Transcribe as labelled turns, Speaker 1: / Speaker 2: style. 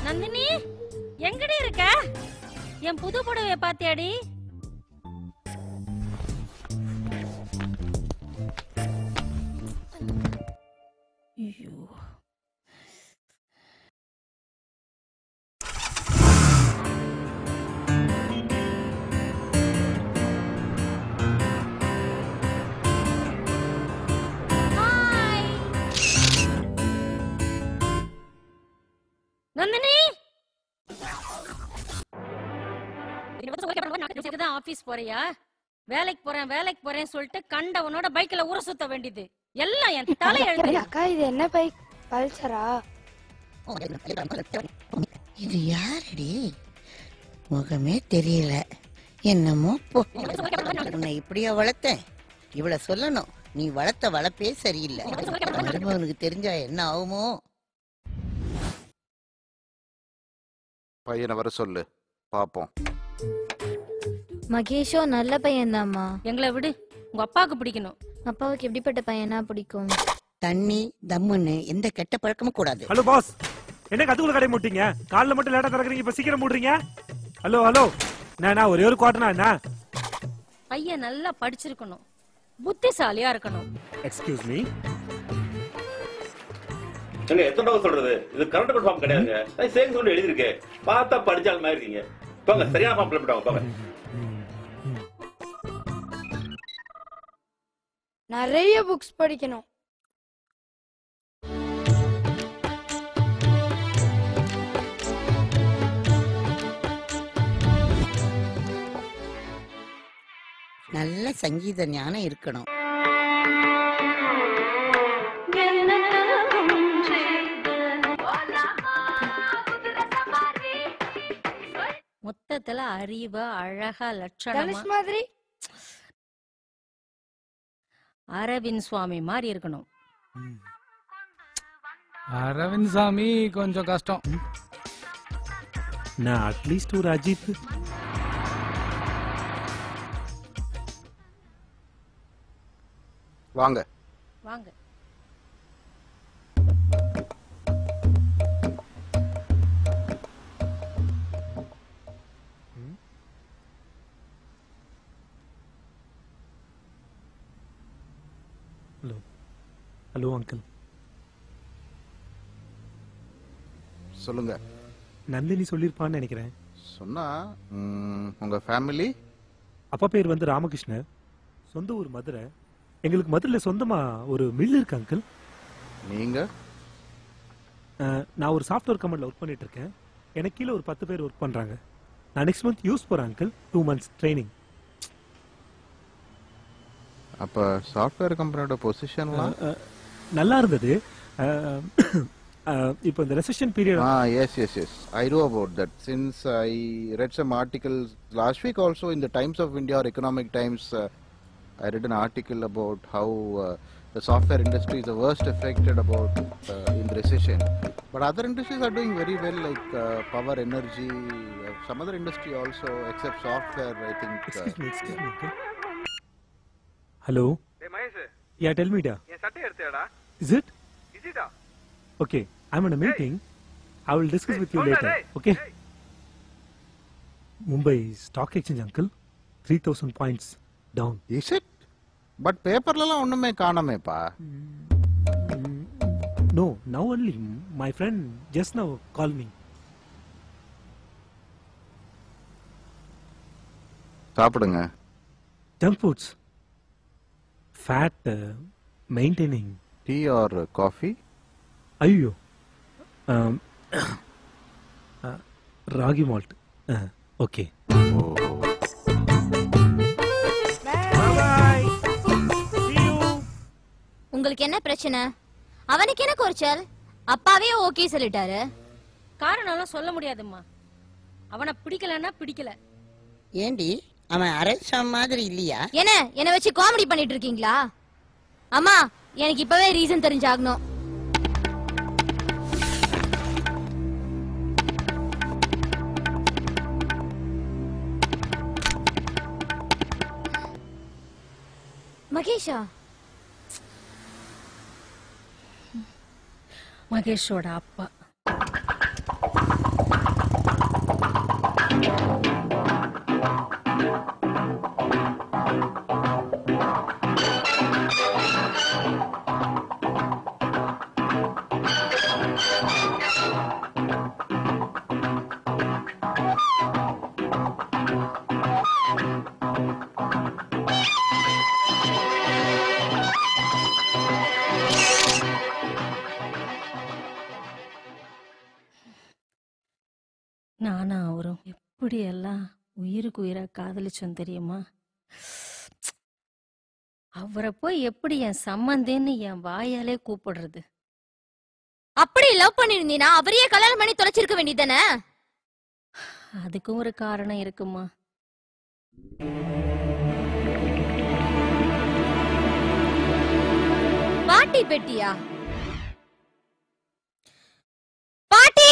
Speaker 1: நந்தினி எங்கடி இருக்க? என் புது புடவைய பாத்தியாடி? ஐயோ நந்தினி ஆபீஸ் போறியா? வேலைக்கு போறேன் சொல்லிட்டு கண்டவனோட பைக்ல ஊர சுத்த வேண்டியது எல்லாம் என் தலையெழுத்து.
Speaker 2: அக்கா இது என்ன பைக்? பல்சரா?
Speaker 3: இது யாரடி? முகமே தெரியல. என்னமோ உன்னை இப்படியா வளர்த்தேன்? இவள சொல்லணும், நீ வளர்த்த வளர்ப்பே சரியில்லை. மருமகனுக்கு தெரிஞ்சா என்ன ஆகுமோ?
Speaker 4: பையனை வர சொல்லு, பாப்போம்.
Speaker 2: மகேஷோ நல்ல பையன் தான்மா.
Speaker 1: எங்களை விடு, உங்க அப்பாவுக்கு பிடிக்கணும்.
Speaker 2: அப்பாவுக்கு எப்படிப்பட்ட பையனா பிடிக்கும்?
Speaker 3: தண்ணி தம்முன்னு எந்த கெட்ட பழக்கமும் கூடாது.
Speaker 5: ஹலோ பாஸ், என்ன கத்துக்குள்ள கடை மூட்டீங்க? காலைல மட்டும் லேட்டா திறக்கறீங்க, இப்ப சீக்கிரம் மூடுறீங்க. ஹலோ ஹலோ, நான் ஒரே ஒரு குவார்டனா என்ன?
Speaker 1: பையன் நல்லா படிச்சிருக்கணும், புத்திசாலியா இருக்கணும்.
Speaker 5: Excuse me.
Speaker 6: எங்க எத்தனை தடவை சொல்றது? இது கரண்ட் பில் ஃபார்ம் கிடையாதுங்க. சேவிங்ஸ் சொல்லி எழுதிருக்கு. பார்த்தா படிச்சால் மாதிரி இருக்கீங்க. போங்க, சரியான ஃபார்ம் ஃபில் பண்ணுங்க போங்க.
Speaker 2: நிறைய புக்ஸ் படிக்கணும்.
Speaker 3: நல்ல சங்கீத ஞானம் இருக்கணும்.
Speaker 1: மொத்தத்துல அறிவா அழகா லட்சணமா
Speaker 2: மாதிரி
Speaker 1: அரவிந்த் சுவாமி மாதிரி இருக்கணும்.
Speaker 7: அரவிந்த் சாமி கொஞ்சம் கஷ்டம்.
Speaker 5: நான் அட்லீஸ்ட் ஒரு அஜித்.
Speaker 4: வாங்க
Speaker 1: வாங்க.
Speaker 5: Hello hello uncle.
Speaker 4: சொல்லுங்க.
Speaker 5: நந்தினி சொல்லிருப்பான்னு நினைக்கிறேன்.
Speaker 4: சொன்னா உங்க ஃபேமிலி?
Speaker 5: அப்பா பேர் வந்து ராமகிருஷ்ணர், சொந்த ஊர் மதுரை. எங்களுக்கு மதுரையில சொந்தமா ஒரு மில் இருக்கு அங்கிள்.
Speaker 4: நீங்க?
Speaker 5: நான் ஒரு சாஃப்ட்வேர் கம்பெனில ஒர்க் பண்ணிட்டு இருக்கேன். எனக்கு கீழே ஒரு 10 பேர் ஒர்க் பண்றாங்க. நான் நெக்ஸ்ட் மந்த் யூஸ் போறேன் அங்கிள். 2 months training.
Speaker 4: அப்ப சாஃப்ட்வேர் கம்பெனியோட பொசிஷன்லாம்
Speaker 5: நல்லா இருந்தது. இப்போ இந்த recession period.
Speaker 4: yes I know about that since I read some articles last week also in the Times of India or Economic Times. I read an article about how the software industry is the worst affected about in the recession, but other industries are doing very well, like power, energy, some other industry also except software, I think.
Speaker 5: Excuse me hello.
Speaker 8: Hey Mahesh.
Speaker 5: Yeah, tell me da.
Speaker 8: Ye satte edutha.
Speaker 5: Is it
Speaker 8: da?
Speaker 5: Okay, I'm in a meeting. I will discuss with you later. Okay. Mumbai Stock Exchange uncle, 3000 points down.
Speaker 4: Is it? But paper la onnume kaaname pa.
Speaker 5: No, now only my friend just now called me.
Speaker 4: சாப்பிடுங்க.
Speaker 5: Junk foods, fat, maintaining.
Speaker 4: Tea or coffee?
Speaker 5: Ayyo. Ragi malt. Okay.
Speaker 4: Oh.
Speaker 5: Bye. See you.
Speaker 2: உங்களுக்கு என்ன பிரச்சனை? அவனுக்கு என்ன குறைச்சல்? அப்பாவே okay சொல்லிட்டாரு.
Speaker 1: காரணம்லாம் சொல்ல முடியாதும்மா. அவனை பிடிக்கலன்னா பிடிக்கல.
Speaker 3: ஏண்டி அவன் அரசம் மாதிரி இல்லையா?
Speaker 2: என்ன வச்சு காமெடி பண்ணிட்டு இருக்கீங்களா? அம்மா, எனக்கு இப்பவே ரீசன் தெரிஞ்சாகணும். மகேஷா?
Speaker 1: மகேஷோட அப்பா. நானா அவரும் எப்படியெல்லாம் உயிருக்கு உயிரா காதலிச்சோம் தெரியுமா? அவரை போய் எப்படி என் சம்மந்தின்னு என் வாயாலே கூப்பிடுறது?
Speaker 2: அப்படி லவ் பண்ணிருந்தீனா அவரையே கல்யாணம் பண்ணி தொலைச்சிருக்க வேண்டியதானே?
Speaker 1: அதுக்கும் ஒரு காரணம் இருக்குமா?
Speaker 2: பாட்டி பெட்டியா? பாட்டி!